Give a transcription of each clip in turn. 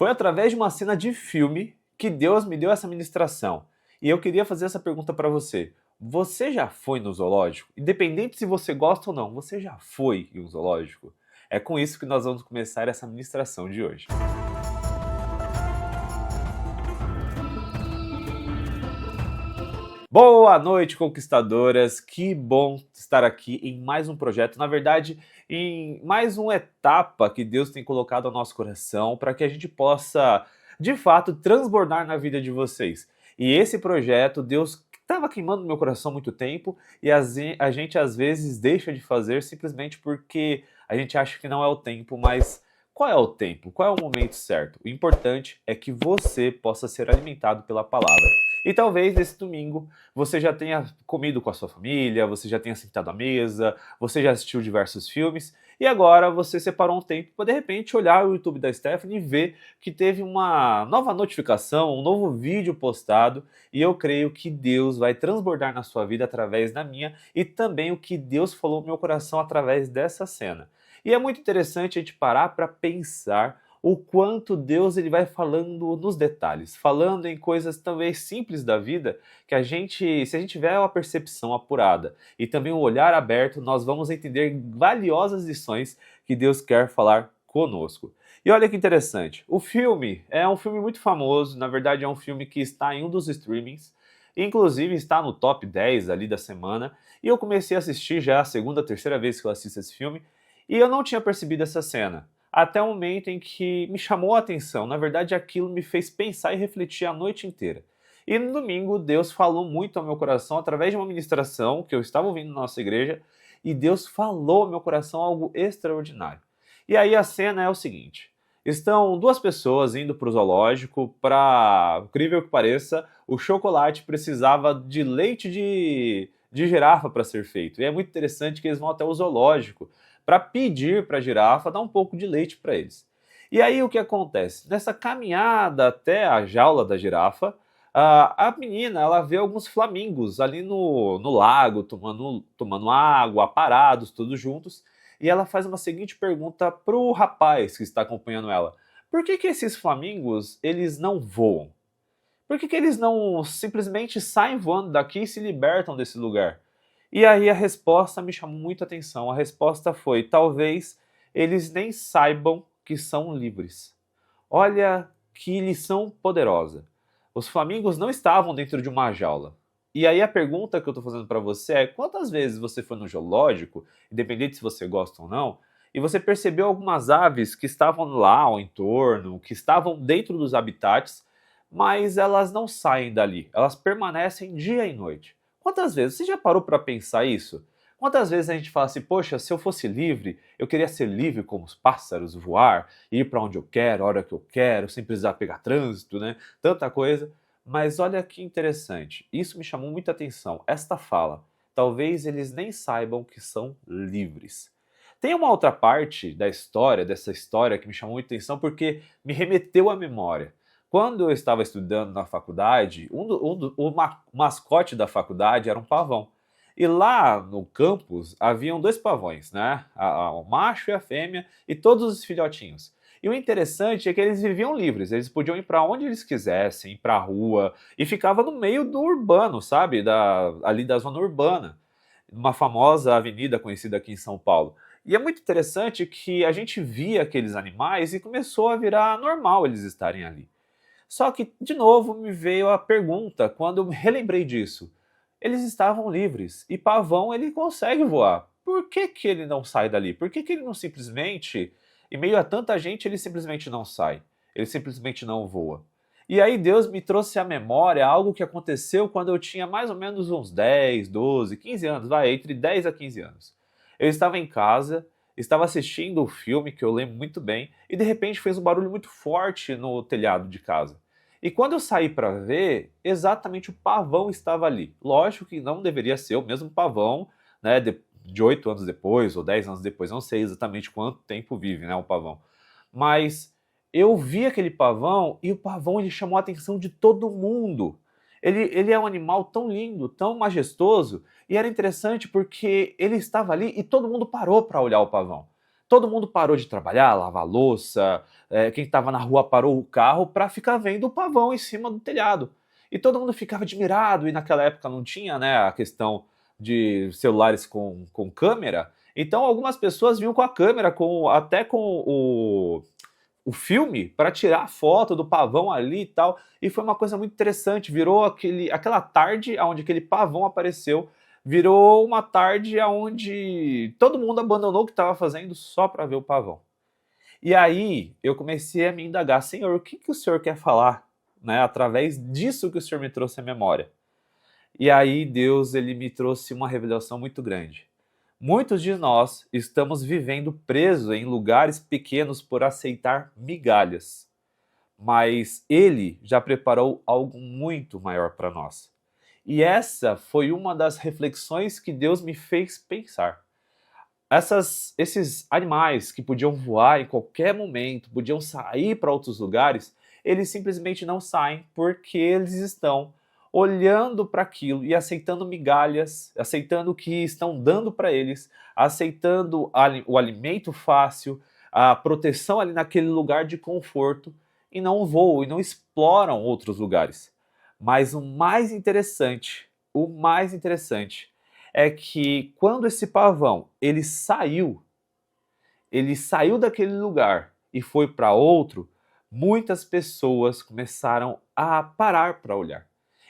Foi através de uma cena de filme que Deus me deu essa ministração. E eu queria fazer essa pergunta para você. Você já foi no zoológico? Independente se você gosta ou não, você já foi em um zoológico? É com isso que nós vamos começar essa ministração de hoje. Boa noite, conquistadoras! Que bom estar aqui em mais um projeto, na verdade, em mais uma etapa que Deus tem colocado ao nosso coração para que a gente possa, de fato, transbordar na vida de vocês. E esse projeto, Deus estava queimando no meu coração há muito tempo e a gente às vezes deixa de fazer simplesmente porque a gente acha que não é o tempo, mas qual é o tempo? Qual é o momento certo? O importante é que você possa ser alimentado pela palavra. E talvez nesse domingo você já tenha comido com a sua família, você já tenha sentado à mesa, você já assistiu diversos filmes e agora você separou um tempo para de repente olhar o YouTube da Stephanie e ver que teve uma nova notificação, um novo vídeo postado e eu creio que Deus vai transbordar na sua vida através da minha e também o que Deus falou no meu coração através dessa cena. E é muito interessante a gente parar para pensar o quanto Deus ele vai falando nos detalhes, falando em coisas talvez simples da vida, que se a gente tiver uma percepção apurada e também um olhar aberto, nós vamos entender valiosas lições que Deus quer falar conosco. E olha que interessante, o filme é um filme muito famoso, na verdade é um filme que está em um dos streamings, inclusive está no top 10 ali da semana, e eu comecei a assistir já a segunda, terceira vez que eu assisto esse filme, e eu não tinha percebido essa cena. Até o momento em que me chamou a atenção. Na verdade, aquilo me fez pensar e refletir a noite inteira. E no domingo, Deus falou muito ao meu coração através de uma ministração que eu estava ouvindo na nossa igreja, e Deus falou ao meu coração algo extraordinário. E aí a cena é o seguinte: estão duas pessoas indo para o zoológico para, incrível que pareça, o chocolate precisava de leite de girafa para ser feito. E é muito interessante que eles vão até o zoológico para pedir para a girafa dar um pouco de leite para eles. E aí o que acontece? Nessa caminhada até a jaula da girafa, a menina ela vê alguns flamingos ali no lago, tomando água, parados, todos juntos, e ela faz uma seguinte pergunta para o rapaz que está acompanhando ela. Por que esses flamingos eles não voam? Por que eles não simplesmente saem voando daqui e se libertam desse lugar? E aí a resposta me chamou muita atenção. A resposta foi: talvez eles nem saibam que são livres. Olha que lição poderosa. Os flamingos não estavam dentro de uma jaula. E aí a pergunta que eu estou fazendo para você é: quantas vezes você foi no zoológico, independente se você gosta ou não, e você percebeu algumas aves que estavam lá ao entorno, que estavam dentro dos habitats, mas elas não saem dali, elas permanecem dia e noite. Quantas vezes? Você já parou para pensar isso? Quantas vezes a gente fala assim, poxa, se eu fosse livre, eu queria ser livre como os pássaros, voar, ir para onde eu quero, a hora que eu quero, sem precisar pegar trânsito, né? Tanta coisa. Mas olha que interessante, isso me chamou muita atenção. Esta fala, talvez eles nem saibam que são livres. Tem uma outra parte da história, dessa história, que me chamou muita atenção porque me remeteu à memória. Quando eu estava estudando na faculdade, o mascote da faculdade era um pavão. E lá no campus haviam dois pavões, né? O macho e a fêmea e todos os filhotinhos. E o interessante é que eles viviam livres, eles podiam ir para onde eles quisessem, ir para a rua, e ficava no meio do urbano, sabe? Ali da zona urbana, uma famosa avenida conhecida aqui em São Paulo. E é muito interessante que a gente via aqueles animais e começou a virar normal eles estarem ali. Só que, de novo, me veio a pergunta, quando eu me relembrei disso. Eles estavam livres, e pavão ele consegue voar. Por que ele não sai dali? Por que ele não simplesmente, em meio a tanta gente, ele simplesmente não sai? Ele simplesmente não voa. E aí Deus me trouxe à memória algo que aconteceu quando eu tinha mais ou menos uns 10, 12, 15 anos, entre 10 a 15 anos. Eu estava em casa, estava assistindo o filme, que eu lembro muito bem, e de repente fez um barulho muito forte no telhado de casa. E quando eu saí para ver, exatamente o pavão estava ali. Lógico que não deveria ser o mesmo pavão, né, de 8 anos depois ou 10 anos depois, não sei exatamente quanto tempo vive, né, o pavão. Mas eu vi aquele pavão e o pavão ele chamou a atenção de todo mundo. Ele é um animal tão lindo, tão majestoso, e era interessante porque ele estava ali e todo mundo parou para olhar o pavão. todo mundo parou de trabalhar, lavar louça, quem estava na rua parou o carro para ficar vendo o pavão em cima do telhado. E todo mundo ficava admirado, e naquela época não tinha, né, a questão de celulares com câmera, então algumas pessoas vinham com a câmera, até com o filme, para tirar foto do pavão ali e tal, e foi uma coisa muito interessante, virou aquela tarde onde aquele pavão apareceu, virou uma tarde onde todo mundo abandonou o que estava fazendo só para ver o pavão. E aí eu comecei a me indagar, Senhor, o que, que o Senhor quer falar, né, através disso que o Senhor me trouxe à memória? E aí Deus, ele me trouxe uma revelação muito grande. Muitos de nós estamos vivendo presos em lugares pequenos por aceitar migalhas, mas Ele já preparou algo muito maior para nós. E essa foi uma das reflexões que Deus me fez pensar. Esses animais que podiam voar em qualquer momento, podiam sair para outros lugares, eles simplesmente não saem porque eles estão olhando para aquilo e aceitando migalhas, aceitando o que estão dando para eles, aceitando o alimento fácil, a proteção ali naquele lugar de conforto, e não voam e não exploram outros lugares. Mas o mais interessante é que quando esse pavão ele saiu daquele lugar e foi para outro, muitas pessoas começaram a parar para olhar.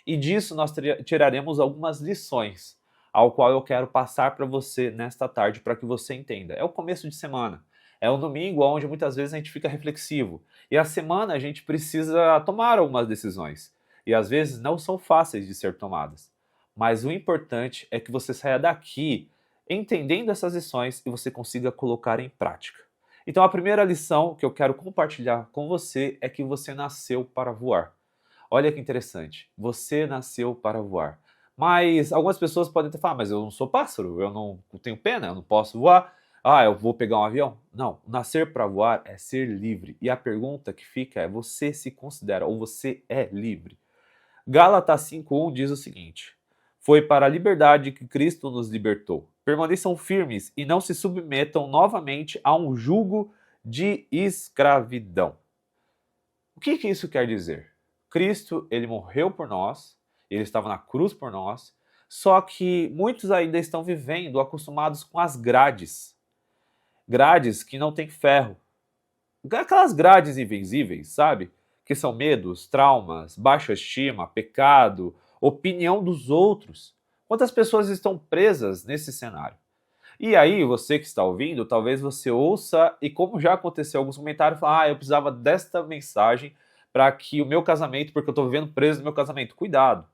E disso nós tiraremos algumas lições, ao qual eu quero passar para você nesta tarde para que você entenda. É o começo de semana. É um domingo onde muitas vezes a gente fica reflexivo. E a semana a gente precisa tomar algumas decisões. E às vezes não são fáceis de ser tomadas. Mas o importante é que você saia daqui entendendo essas lições e você consiga colocar em prática. Então a primeira lição que eu quero compartilhar com você é que você nasceu para voar. Olha que interessante, você nasceu para voar. Mas algumas pessoas podem ter falado, mas eu não sou pássaro, eu não tenho pena, eu não posso voar. Ah, eu vou pegar um avião? Não, nascer para voar é ser livre. E a pergunta que fica é, você se considera ou você é livre? Gálatas 5:1 diz o seguinte: foi para a liberdade que Cristo nos libertou. Permaneçam firmes e não se submetam novamente a um jugo de escravidão. O que isso quer dizer? Cristo, ele morreu por nós, ele estava na cruz por nós, só que muitos ainda estão vivendo acostumados com as grades. Grades que não têm ferro. Aquelas grades invisíveis, sabe? Que são medos, traumas, baixa estima, pecado, opinião dos outros. Quantas pessoas estão presas nesse cenário? E aí, você que está ouvindo, talvez você ouça, e como já aconteceu alguns comentários, fala, eu precisava desta mensagem para que o meu casamento, porque eu estou vivendo preso no meu casamento. Cuidado.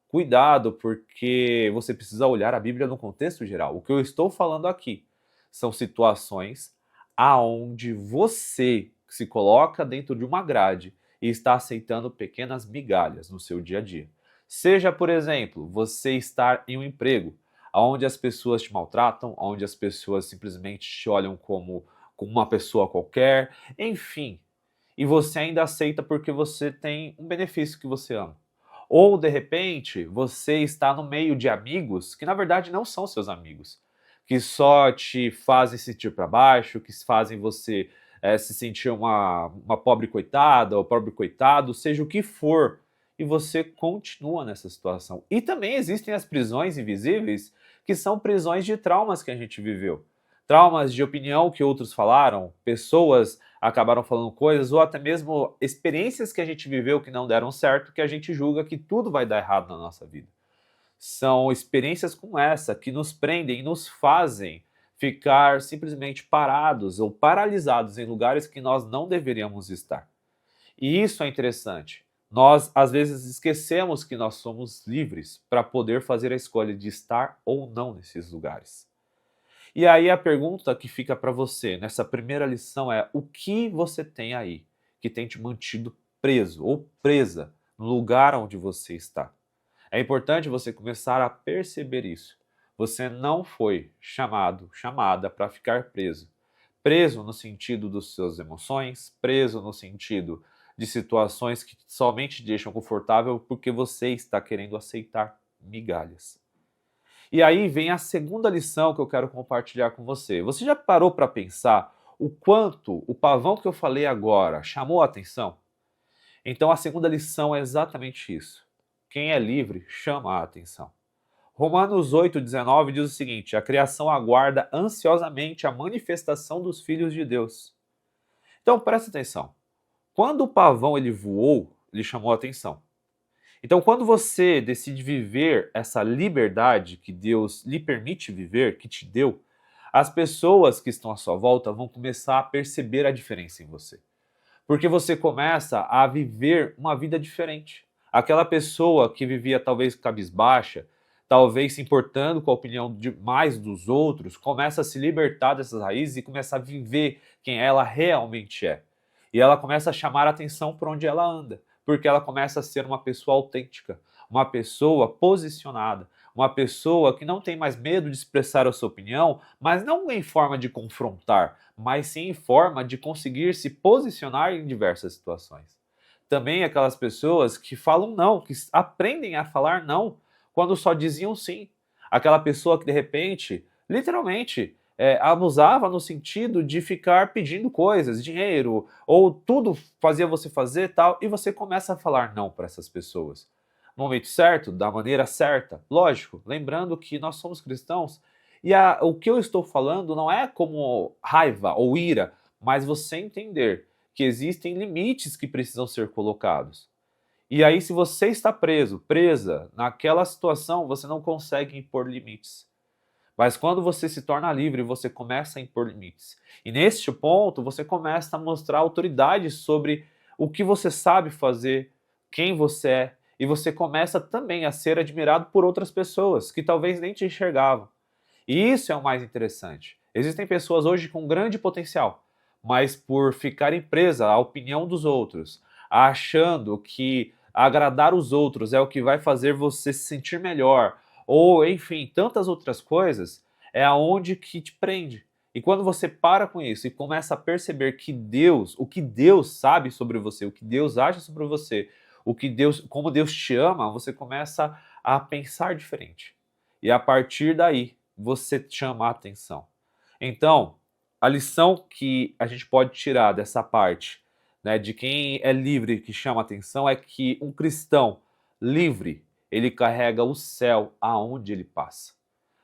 Cuidado, porque você precisa olhar a Bíblia no contexto geral. O que eu estou falando aqui são situações aonde você se coloca dentro de uma grade e está aceitando pequenas migalhas no seu dia a dia. Seja, por exemplo, você estar em um emprego onde as pessoas te maltratam, onde as pessoas simplesmente te olham como uma pessoa qualquer, enfim, e você ainda aceita porque você tem um benefício que você ama. Ou, de repente, você está no meio de amigos que, na verdade, não são seus amigos, que só te fazem sentir para baixo, que fazem você se sentir uma pobre coitada ou pobre coitado, seja o que for, e você continua nessa situação. E também existem as prisões invisíveis, que são prisões de traumas que a gente viveu. Traumas de opinião que outros falaram, pessoas acabaram falando coisas, ou até mesmo experiências que a gente viveu que não deram certo, que a gente julga que tudo vai dar errado na nossa vida. São experiências como essa que nos prendem e nos fazem ficar simplesmente parados ou paralisados em lugares que nós não deveríamos estar. E isso é interessante. Nós, às vezes, esquecemos que nós somos livres para poder fazer a escolha de estar ou não nesses lugares. E aí a pergunta que fica para você nessa primeira lição é: o que você tem aí que tem te mantido preso ou presa no lugar onde você está? É importante você começar a perceber isso. Você não foi chamada para ficar preso. Preso no sentido das suas emoções, preso no sentido de situações que somente te deixam confortável porque você está querendo aceitar migalhas. E aí vem a segunda lição que eu quero compartilhar com você. Você já parou para pensar o quanto o pavão que eu falei agora chamou a atenção? Então a segunda lição é exatamente isso. Quem é livre chama a atenção. Romanos 8,19 diz o seguinte: a criação aguarda ansiosamente a manifestação dos filhos de Deus. Então presta atenção. Quando o pavão ele voou, ele chamou a atenção. Então, quando você decide viver essa liberdade que Deus lhe permite viver, que te deu, as pessoas que estão à sua volta vão começar a perceber a diferença em você. Porque você começa a viver uma vida diferente. Aquela pessoa que vivia talvez cabisbaixa, talvez se importando com a opinião mais dos outros, começa a se libertar dessas raízes e começa a viver quem ela realmente é. E ela começa a chamar a atenção por onde ela anda, porque ela começa a ser uma pessoa autêntica, uma pessoa posicionada, uma pessoa que não tem mais medo de expressar a sua opinião, mas não em forma de confrontar, mas sim em forma de conseguir se posicionar em diversas situações. Também aquelas pessoas que falam não, que aprendem a falar não, quando só diziam sim. Aquela pessoa que de repente, literalmente, abusava no sentido de ficar pedindo coisas, dinheiro, ou tudo fazia você fazer tal, e você começa a falar não para essas pessoas. No momento certo, da maneira certa, lógico, lembrando que nós somos cristãos, e o que eu estou falando não é como raiva ou ira, mas você entender que existem limites que precisam ser colocados. E aí, se você está preso, presa naquela situação, você não consegue impor limites. Mas quando você se torna livre, você começa a impor limites. E neste ponto, você começa a mostrar autoridade sobre o que você sabe fazer, quem você é, e você começa também a ser admirado por outras pessoas que talvez nem te enxergavam. E isso é o mais interessante. Existem pessoas hoje com grande potencial, mas por ficarem presas à opinião dos outros, achando que agradar os outros é o que vai fazer você se sentir melhor, ou enfim, tantas outras coisas, é aonde que te prende. E quando você para com isso e começa a perceber que Deus, o que Deus sabe sobre você, o que Deus acha sobre você, o que Deus, como Deus te ama, você começa a pensar diferente. E a partir daí, você chama a atenção. Então, a lição que a gente pode tirar dessa parte, né, de quem é livre que chama a atenção é que um cristão livre, ele carrega o céu aonde ele passa.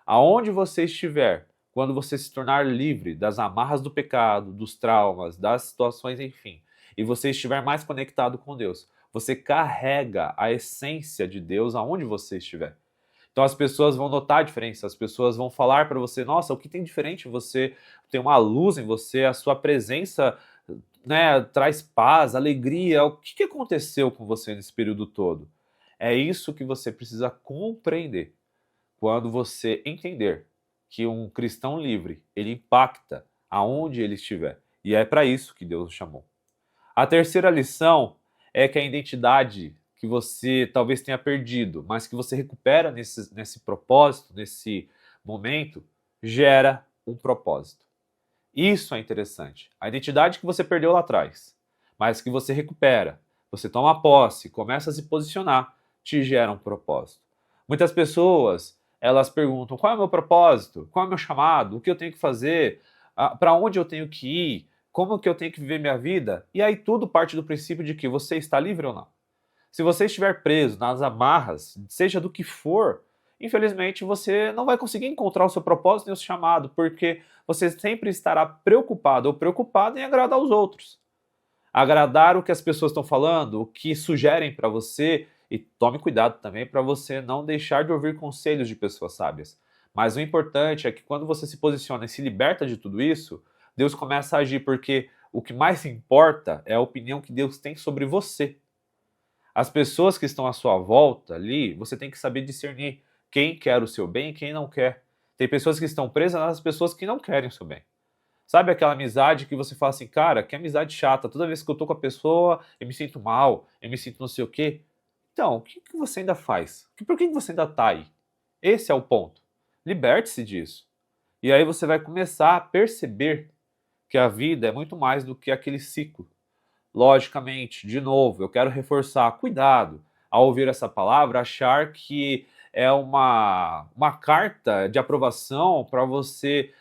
Aonde você estiver, quando você se tornar livre das amarras do pecado, dos traumas, das situações, enfim, e você estiver mais conectado com Deus, você carrega a essência de Deus aonde você estiver. Então as pessoas vão notar a diferença, as pessoas vão falar para você, nossa, o que tem diferente em você? Tem uma luz em você, a sua presença, né, traz paz, alegria. O que aconteceu com você nesse período todo? É isso que você precisa compreender quando você entender que um cristão livre, ele impacta aonde ele estiver. E é para isso que Deus o chamou. A terceira lição é que a identidade que você talvez tenha perdido, mas que você recupera nesse propósito, nesse momento, gera um propósito. Isso é interessante. A identidade que você perdeu lá atrás, mas que você recupera, você toma posse, começa a se posicionar, te gera um propósito. Muitas pessoas, elas perguntam: qual é o meu propósito? Qual é o meu chamado? O que eu tenho que fazer? Para onde eu tenho que ir? Como que eu tenho que viver minha vida? E aí tudo parte do princípio de que você está livre ou não. Se você estiver preso nas amarras, seja do que for, infelizmente você não vai conseguir encontrar o seu propósito nem o seu chamado, porque você sempre estará preocupado ou preocupado em agradar os outros. Agradar o que as pessoas estão falando, o que sugerem para você, e tome cuidado também para você não deixar de ouvir conselhos de pessoas sábias. Mas o importante é que quando você se posiciona e se liberta de tudo isso, Deus começa a agir, porque o que mais importa é a opinião que Deus tem sobre você. As pessoas que estão à sua volta ali, você tem que saber discernir quem quer o seu bem e quem não quer. Tem pessoas que estão presas nas pessoas que não querem o seu bem. Sabe aquela amizade que você fala assim, cara, que amizade chata, toda vez que eu tô com a pessoa, eu me sinto mal, eu me sinto não sei o quê. Então, o que você ainda faz? Por que você ainda tá aí? Esse é o ponto. Liberte-se disso. E aí você vai começar a perceber que a vida é muito mais do que aquele ciclo. Logicamente, de novo, eu quero reforçar, cuidado ao ouvir essa palavra, achar que é uma carta de aprovação para você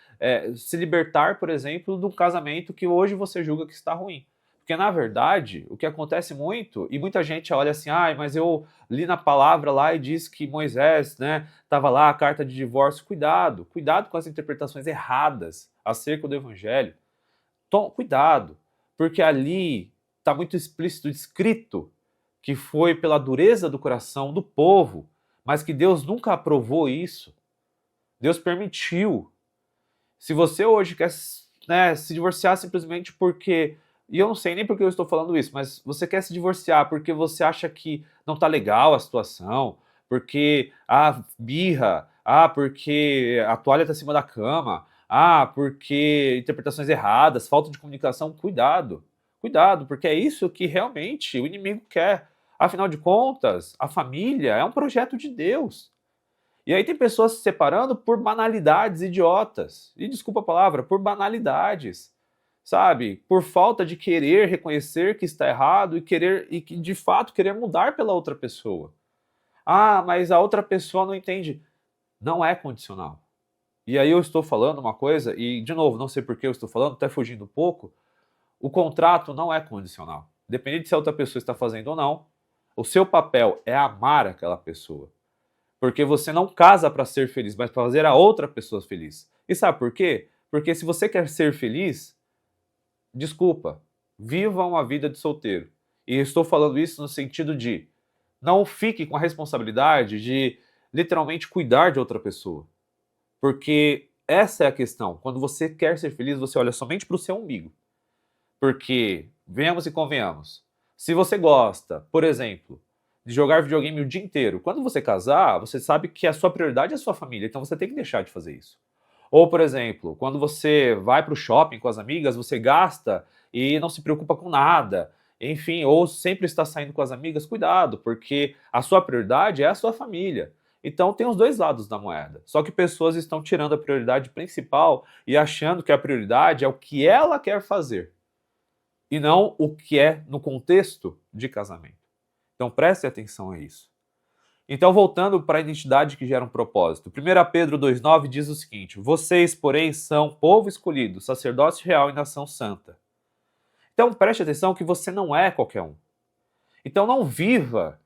se libertar, por exemplo, de um casamento que hoje você julga que está ruim. Porque, na verdade, o que acontece muito, e muita gente olha assim, mas eu li na palavra lá e diz que Moisés, né, estava lá, a carta de divórcio. Cuidado, cuidado com as interpretações erradas acerca do evangelho. Cuidado, porque ali está muito explícito, escrito, que foi pela dureza do coração do povo, mas que Deus nunca aprovou isso. Deus permitiu. Se você hoje quer, né, se divorciar simplesmente porque, e eu não sei nem porque eu estou falando isso, mas você quer se divorciar porque você acha que não está legal a situação, porque birra, porque a toalha está acima da cama, porque interpretações erradas, falta de comunicação, cuidado. Cuidado, porque é isso que realmente o inimigo quer. Afinal de contas, a família é um projeto de Deus. E aí tem pessoas se separando por banalidades idiotas. E desculpa a palavra, por banalidades. Sabe? Por falta de querer reconhecer que está errado e que de fato querer mudar pela outra pessoa. Mas a outra pessoa não entende. Não é condicional. E aí eu estou falando uma coisa, e de novo, não sei por que eu estou falando, até fugindo um pouco, o contrato não é condicional. Independente se a outra pessoa está fazendo ou não, o seu papel é amar aquela pessoa. Porque você não casa para ser feliz, mas para fazer a outra pessoa feliz. E sabe por quê? Porque se você quer ser feliz, desculpa, viva uma vida de solteiro. E estou falando isso no sentido de não fique com a responsabilidade de literalmente cuidar de outra pessoa. Porque essa é a questão. Quando você quer ser feliz, você olha somente para o seu umbigo. Porque, venhamos e convenhamos, se você gosta, por exemplo, de jogar videogame o dia inteiro, quando você casar, você sabe que a sua prioridade é a sua família, então você tem que deixar de fazer isso. Ou, por exemplo, quando você vai para o shopping com as amigas, você gasta e não se preocupa com nada. Enfim, ou sempre está saindo com as amigas, cuidado, porque a sua prioridade é a sua família. Então tem os dois lados da moeda. Só que pessoas estão tirando a prioridade principal e achando que a prioridade é o que ela quer fazer e não o que é no contexto de casamento. Então preste atenção a isso. Então, voltando para a identidade que gera um propósito. 1 Pedro 2,9 diz o seguinte: vocês, porém, são povo escolhido, sacerdócio real e nação santa. Então preste atenção que você não é qualquer um. Então não viva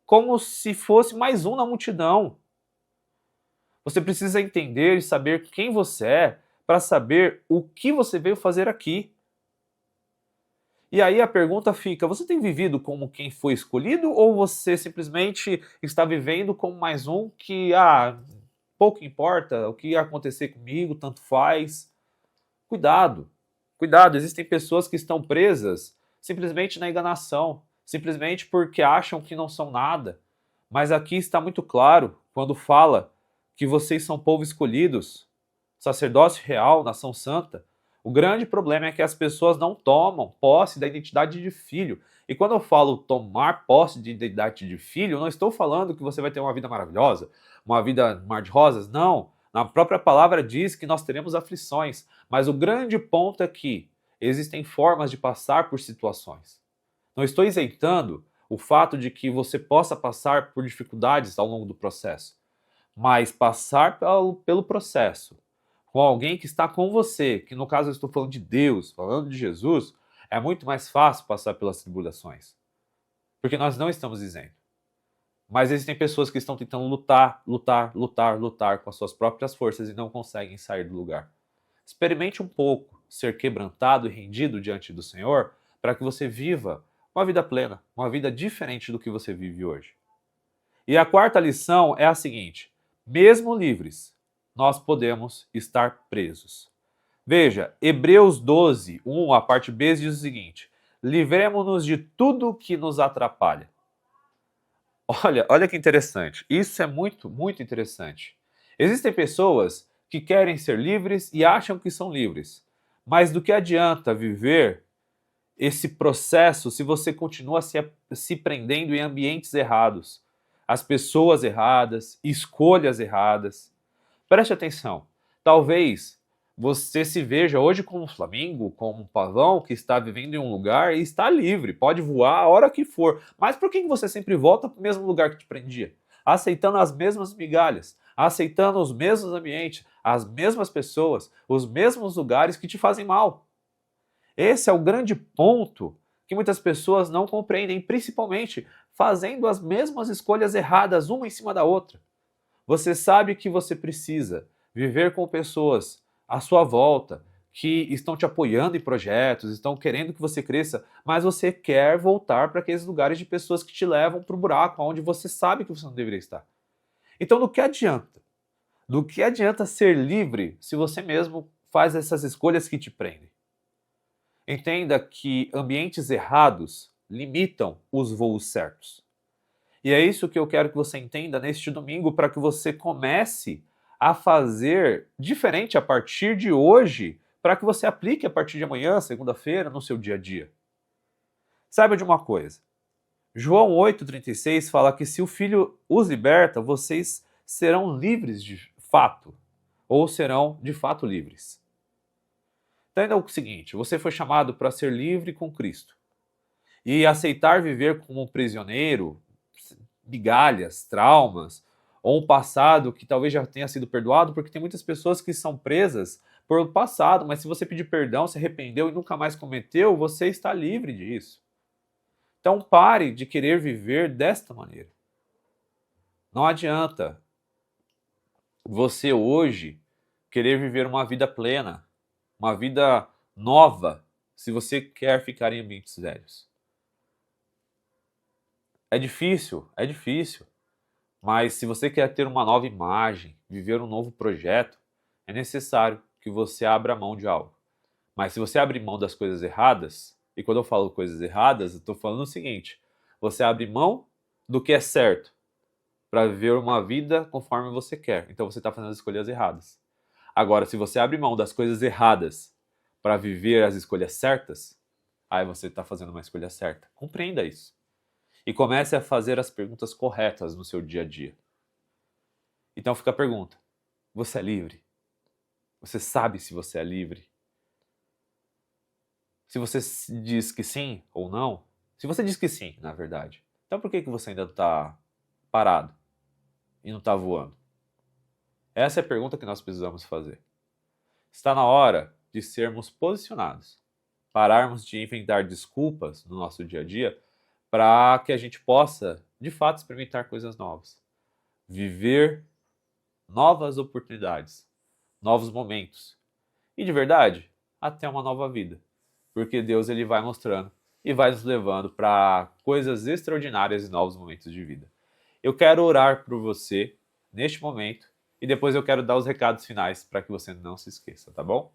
como se fosse mais um na multidão. Você precisa entender e saber quem você é para saber o que você veio fazer aqui. E aí a pergunta fica, você tem vivido como quem foi escolhido ou você simplesmente está vivendo como mais um que, pouco importa o que ia acontecer comigo, tanto faz? Cuidado, cuidado, existem pessoas que estão presas simplesmente na enganação, simplesmente porque acham que não são nada. Mas aqui está muito claro, quando fala que vocês são povo escolhidos, sacerdócio real, nação santa. O grande problema é que as pessoas não tomam posse da identidade de filho. E quando eu falo tomar posse de identidade de filho, eu não estou falando que você vai ter uma vida maravilhosa, uma vida mar de rosas, não. Na própria palavra diz que nós teremos aflições, mas o grande ponto é que existem formas de passar por situações. Não estou isentando o fato de que você possa passar por dificuldades ao longo do processo, mas passar pelo processo com alguém que está com você, que no caso eu estou falando de Deus, falando de Jesus, é muito mais fácil passar pelas tribulações, porque nós não estamos isentos. Mas existem pessoas que estão tentando lutar com as suas próprias forças e não conseguem sair do lugar. Experimente um pouco ser quebrantado e rendido diante do Senhor para que você viva uma vida plena, uma vida diferente do que você vive hoje. E a quarta lição é a seguinte: mesmo livres, nós podemos estar presos. Veja, Hebreus 12, 1, a parte B diz o seguinte: livremo-nos de tudo que nos atrapalha. Olha que interessante. Isso é muito, muito interessante. Existem pessoas que querem ser livres e acham que são livres. Mas do que adianta viver esse processo se você continua se prendendo em ambientes errados, as pessoas erradas, escolhas erradas? Preste atenção. Talvez você se veja hoje como um flamingo, como um pavão que está vivendo em um lugar e está livre, pode voar a hora que for. Mas por que você sempre volta para o mesmo lugar que te prendia? aceitando as mesmas migalhas, aceitando os mesmos ambientes, as mesmas pessoas, os mesmos lugares que te fazem mal. Esse é o grande ponto que muitas pessoas não compreendem, principalmente fazendo as mesmas escolhas erradas uma em cima da outra. Você sabe que você precisa viver com pessoas à sua volta que estão te apoiando em projetos, estão querendo que você cresça, mas você quer voltar para aqueles lugares de pessoas que te levam para o buraco, onde você sabe que você não deveria estar. Então, do que adianta? Do que adianta ser livre se você mesmo faz essas escolhas que te prendem? Entenda que ambientes errados limitam os voos certos. E é isso que eu quero que você entenda neste domingo, para que você comece a fazer diferente a partir de hoje, para que você aplique a partir de amanhã, segunda-feira, no seu dia a dia. Saiba de uma coisa. João 8,36 fala que se o Filho os liberta, vocês serão livres de fato, ou serão de fato livres. Entenda o seguinte, você foi chamado para ser livre com Cristo. E aceitar viver como um prisioneiro, migalhas, traumas, ou um passado que talvez já tenha sido perdoado, porque tem muitas pessoas que são presas por o passado, mas se você pedir perdão, se arrependeu e nunca mais cometeu, você está livre disso. Então pare de querer viver desta maneira. Não adianta você hoje querer viver uma vida plena, uma vida nova, se você quer ficar em ambientes velhos. É difícil, mas se você quer ter uma nova imagem, viver um novo projeto, é necessário que você abra mão de algo. Mas se você abrir mão das coisas erradas, e quando eu falo coisas erradas, eu estou falando o seguinte, você abre mão do que é certo para viver uma vida conforme você quer. Então você está fazendo as escolhas erradas. Agora, se você abre mão das coisas erradas para viver as escolhas certas, aí você está fazendo uma escolha certa. Compreenda isso. E comece a fazer as perguntas corretas no seu dia a dia. Então fica a pergunta, você é livre? Você sabe se você é livre? Se você diz que sim ou não, se você diz que sim, na verdade, então por que você ainda está parado e não está voando? Essa é a pergunta que nós precisamos fazer. Está na hora de sermos posicionados, pararmos de inventar desculpas no nosso dia a dia para que a gente possa, de fato, experimentar coisas novas, viver novas oportunidades, novos momentos e, de verdade, até uma nova vida, porque Deus ele vai mostrando e vai nos levando para coisas extraordinárias e novos momentos de vida. Eu quero orar por você neste momento e depois eu quero dar os recados finais para que você não se esqueça, tá bom?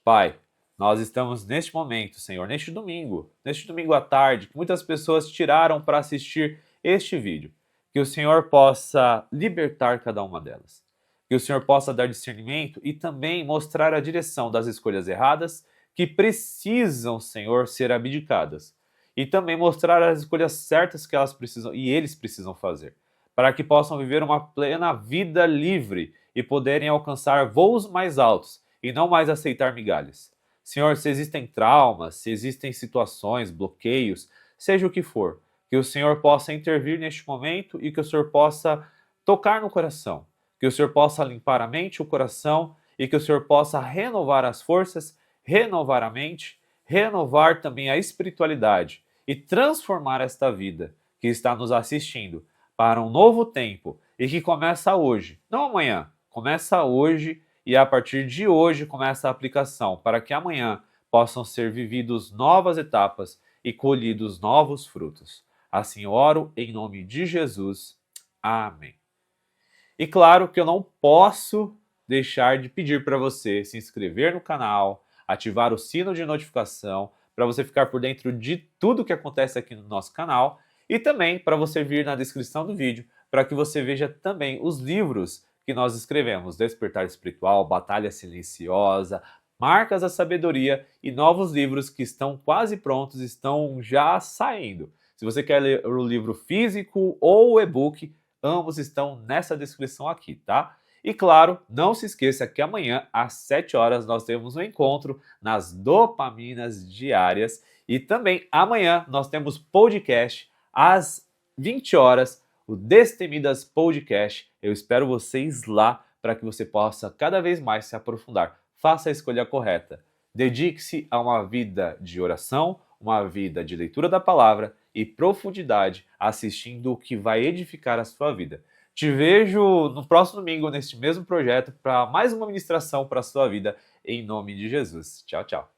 Pai, nós estamos neste momento, Senhor, neste domingo à tarde, que muitas pessoas tiraram para assistir este vídeo. Que o Senhor possa libertar cada uma delas. Que o Senhor possa dar discernimento e também mostrar a direção das escolhas erradas que precisam, Senhor, ser abdicadas. E também mostrar as escolhas certas que elas precisam e eles precisam fazer, para que possam viver uma plena vida livre e poderem alcançar voos mais altos e não mais aceitar migalhas. Senhor, se existem traumas, se existem situações, bloqueios, seja o que for, que o Senhor possa intervir neste momento e que o Senhor possa tocar no coração, que o Senhor possa limpar a mente, o coração e que o Senhor possa renovar as forças, renovar a mente, renovar também a espiritualidade e transformar esta vida que está nos assistindo para um novo tempo e que começa hoje, não amanhã, começa hoje e a partir de hoje começa a aplicação para que amanhã possam ser vividos novas etapas e colhidos novos frutos. Assim oro em nome de Jesus. Amém. E claro que eu não posso deixar de pedir para você se inscrever no canal, ativar o sino de notificação para você ficar por dentro de tudo que acontece aqui no nosso canal e também para você vir na descrição do vídeo para que você veja também os livros que nós escrevemos: Despertar Espiritual, Batalha Silenciosa, Marcas da Sabedoria e novos livros que estão quase prontos, estão já saindo. Se você quer ler o livro físico ou o e-book, ambos estão nessa descrição aqui, tá? E claro, não se esqueça que amanhã, às 7 horas, nós temos um encontro nas dopaminas diárias. E também amanhã nós temos podcast às 20 horas, o Destemidas Podcast. Eu espero vocês lá para que você possa cada vez mais se aprofundar. Faça a escolha correta. Dedique-se a uma vida de oração, uma vida de leitura da palavra e profundidade, assistindo o que vai edificar a sua vida. Te vejo no próximo domingo neste mesmo projeto para mais uma ministração para a sua vida, em nome de Jesus. Tchau, tchau.